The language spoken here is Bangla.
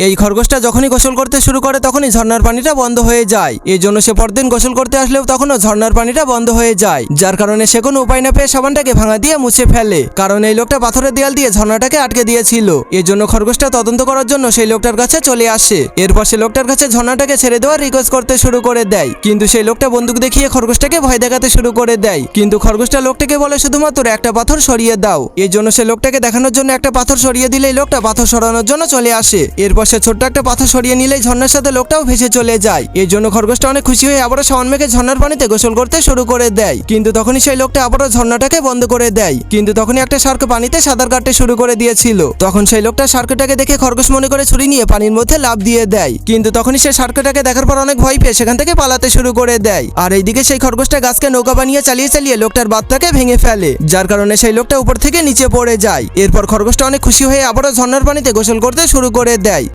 এই খরগোশটা যখনই গোসল করতে শুরু করে তখনই ঝর্ণার পানিটা বন্ধ হয়ে যায়। এই জন্য সে পরদিন গোসল করতে আসলেও তখনও ঝর্ণার পানিটা বন্ধ হয়ে যায়, যার কারণে সে কোনো উপায় না পেয়ে সাবানটাকে ভাঙা দিয়ে মুছে ফেলে, কারণ এই লোকটা পাথরের দেয়াল দিয়ে ঝর্ণাটাকে আটকে দিয়েছিল। এর জন্য খরগোশটা তদন্ত করার জন্য সেই লোকটার কাছে চলে আসে। এরপর সে লোকটার কাছে ঝর্ণাটাকে ছেড়ে দেওয়ার রিকোয়েস্ট করতে শুরু করে দেয়, কিন্তু সেই লোকটা বন্দুক দেখিয়ে খরগোশটাকে ভয় দেখাতে শুরু করে দেয়। কিন্তু খরগোশটা লোকটাকে বলে শুধুমাত্র একটা পাথর সরিয়ে দাও। এর জন্য সে লোকটাকে দেখানোর জন্য একটা পাথর সরিয়ে দিলেই লোকটা পাথর সরানোর জন্য চলে আসে। এরপর সে ছোট্ট একটা পাথর সরিয়ে নিলেই ঝর্ণার সাথে লোকটাও ভেসে চলে যায়। এর জন্য খরগোশটা অনেক খুশি হয়ে আবারও সাবান মেখে ঝর্ণার পানিতে গোসল করতে শুরু করে দেয়। কিন্তু তখনই সেই লোকটা আবারও ঝর্ণাটাকে বন্ধ করে দেয়। কিন্তু তখনই একটা শার্ক পানিতে সাঁতার কাটতে শুরু করে দিয়েছিল। তখন সেই লোকটা শার্কটাকে দেখে খরগোশ মনে করে ছুরি নিয়ে পানির মধ্যে লাফ দিয়ে দেয়। কিন্তু তখনই সে শার্কটাকে দেখার পর অনেক ভয় পেয়ে সেখান থেকে পালাতে শুরু করে দেয়। আর এইদিকে সেই খরগোশটা গাছকে নৌকা বানিয়ে চালিয়ে চালিয়ে লোকটার বাতটাকে ভেঙে ফেলে, যার কারণে সেই লোকটা উপর থেকে নিচে পড়ে যায়। এরপর খরগোশটা অনেক খুশি হয়ে আবারও ঝর্ণার পানিতে গোসল করতে শুরু করে দেয়।